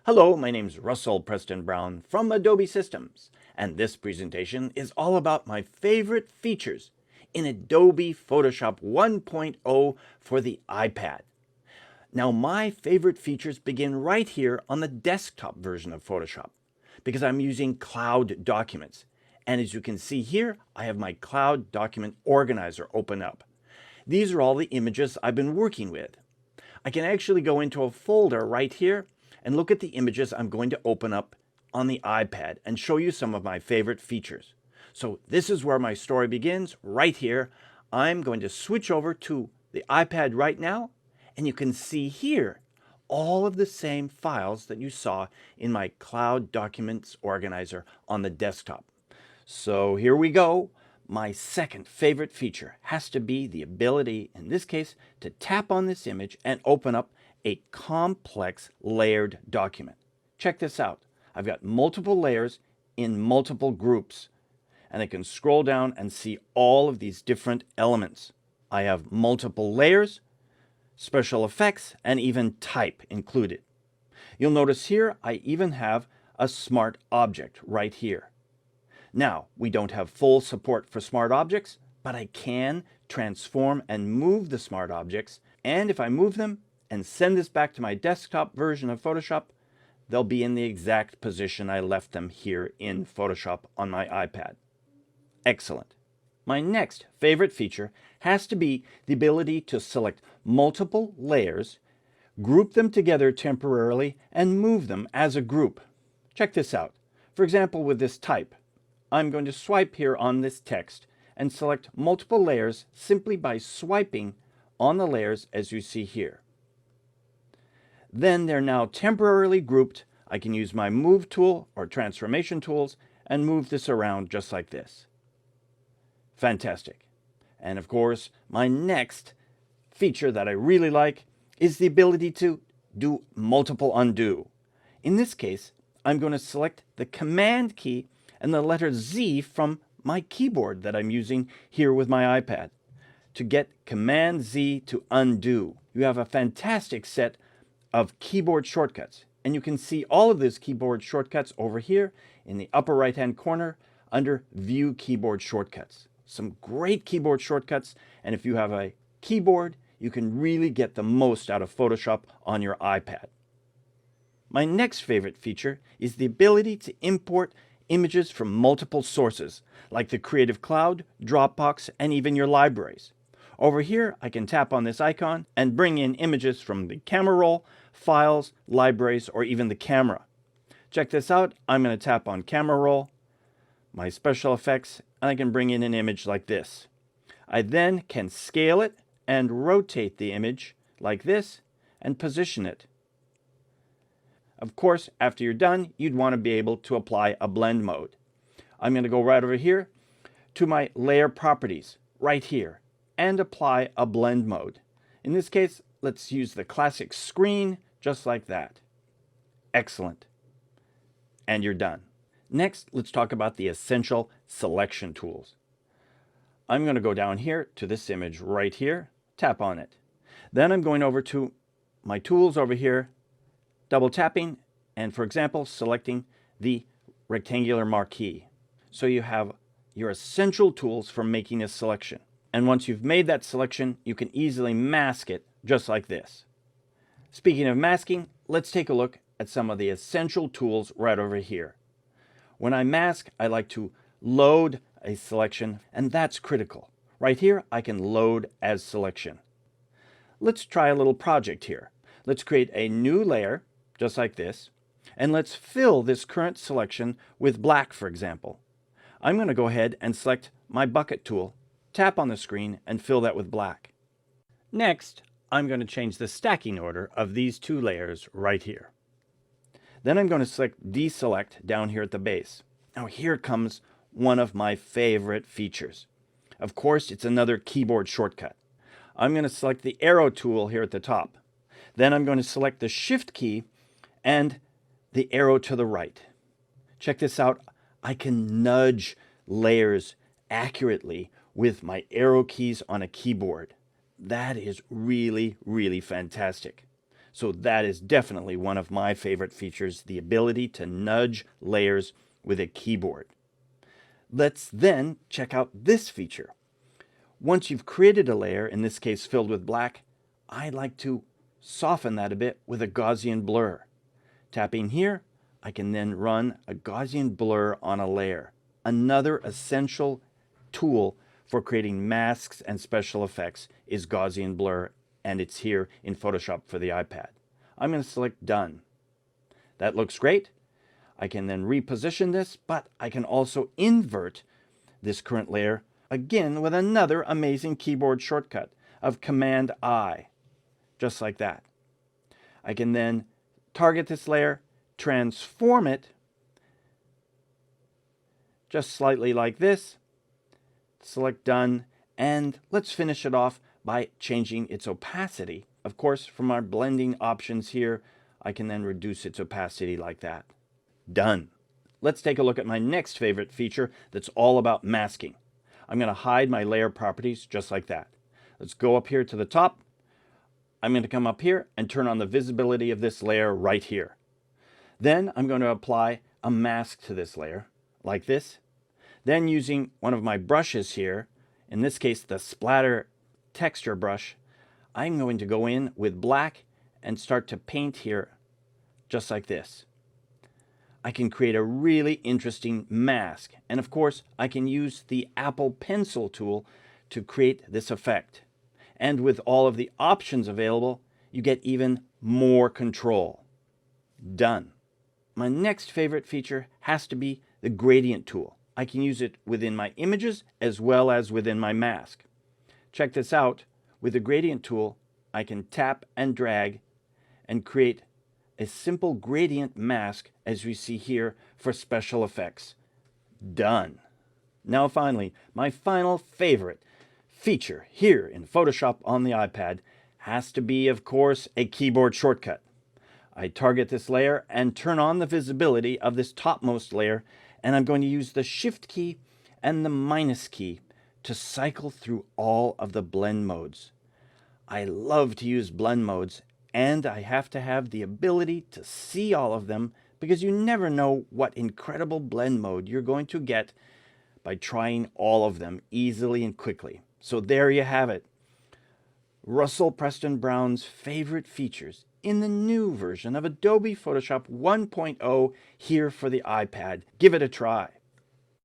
Hello, my name is Russell Preston Brown from Adobe Systems, and this presentation is all about my favorite features in Adobe Photoshop 1.0 for the iPad. Now, my favorite features begin right here on the desktop version of Photoshop because I'm using Cloud Documents. And as you can see here, I have my Cloud Document Organizer open up. These are all the images I've been working with. I can actually go into a folder right here and look at the images I'm going to open up on the iPad and show you some of my favorite features. So this is where my story begins, right here. I'm going to switch over to the iPad right now, and you can see here all of the same files that you saw in my Cloud Documents Organizer on the desktop. So here we go. My second favorite feature has to be the ability, in this case, to tap on this image and open up a complex layered document. Check this out. I've got multiple layers in multiple groups, and I can scroll down and see all of these different elements. I have multiple layers, special effects, and even type included. You'll notice here I even have a smart object right here. Now, we don't have full support for smart objects, but I can transform and move the smart objects, and if I move them and send this back to my desktop version of Photoshop, they'll be in the exact position I left them here in Photoshop on my iPad. Excellent. My next favorite feature has to be the ability to select multiple layers, group them together temporarily, and move them as a group. Check this out. For example, with this type, I'm going to swipe here on this text and select multiple layers simply by swiping on the layers as you see here. Then they're now temporarily grouped. I can use my move tool or transformation tools and move this around just like this. Fantastic. And of course, my next feature that I really like is the ability to do multiple undo. In this case, I'm going to select the Command key and the letter Z from my keyboard that I'm using here with my iPad to get Command Z to undo. You have a fantastic set of keyboard shortcuts, and you can see all of these keyboard shortcuts over here in the upper right hand corner under View Keyboard Shortcuts. Some great keyboard shortcuts, and if you have a keyboard, you can really get the most out of Photoshop on your iPad. My next favorite feature is the ability to import images from multiple sources, like the Creative Cloud, Dropbox, and even your libraries. Over here, I can tap on this icon and bring in images from the camera roll, files, libraries, or even the camera. Check this out. I'm going to tap on camera roll, my special effects, and I can bring in an image like this. I then can scale it and rotate the image like this and position it. Of course, after you're done, you'd want to be able to apply a blend mode. I'm going to go right over here to my layer properties right here and apply a blend mode. In this case, let's use the classic screen just like that. Excellent. And you're done. Next, let's talk about the essential selection tools. I'm going to go down here to this image right here, tap on it. Then I'm going over to my tools over here, double tapping, and for example, selecting the rectangular marquee. So you have your essential tools for making a selection. And once you've made that selection, you can easily mask it just like this. Speaking of masking, let's take a look at some of the essential tools right over here. When I mask, I like to load a selection, and that's critical. Right here, I can load as selection. Let's try a little project here. Let's create a new layer, just like this, and let's fill this current selection with black, for example. I'm going to go ahead and select my bucket tool, tap on the screen, and fill that with black. Next, I'm going to change the stacking order of these two layers right here. Then I'm going to select deselect down here at the base. Now here comes one of my favorite features. Of course, it's another keyboard shortcut. I'm going to select the arrow tool here at the top. Then I'm going to select the Shift key and the arrow to the right. Check this out. I can nudge layers accurately with my arrow keys on a keyboard. That is really, really fantastic. So that is definitely one of my favorite features, the ability to nudge layers with a keyboard. Let's then check out this feature. Once you've created a layer, in this case filled with black, I like to soften that a bit with a Gaussian blur. Tapping here, I can then run a Gaussian blur on a layer. Another essential tool for creating masks and special effects is Gaussian blur, and it's here in Photoshop for the iPad. I'm going to select Done. That looks great. I can then reposition this, but I can also invert this current layer again with another amazing keyboard shortcut of Command I, just like that. I can then target this layer, transform it just slightly like this, select Done, and let's finish it off by changing its opacity. Of course, from our blending options here, I can then reduce its opacity like that. Done. Let's take a look at my next favorite feature that's all about masking. I'm going to hide my layer properties just like that. Let's go up here to the top. I'm going to come up here and turn on the visibility of this layer right here. Then I'm going to apply a mask to this layer like this. Then using one of my brushes here, in this case the splatter texture brush, I'm going to go in with black and start to paint here just like this. I can create a really interesting mask, and of course I can use the Apple Pencil tool to create this effect. And with all of the options available, you get even more control. Done. My next favorite feature has to be the gradient tool. I can use it within my images as well as within my mask. Check this out. With the gradient tool, I can tap and drag and create a simple gradient mask as we see here for special effects. Done. Now finally, my final favorite feature here in Photoshop on the iPad has to be, of course, a keyboard shortcut. I target this layer and turn on the visibility of this topmost layer, and I'm going to use the Shift key and the minus key to cycle through all of the blend modes. I love to use blend modes, and I have to have the ability to see all of them because you never know what incredible blend mode you're going to get by trying all of them easily and quickly. So there you have it. Russell Preston Brown's favorite features in the new version of Adobe Photoshop 1.0 here for the iPad. Give it a try.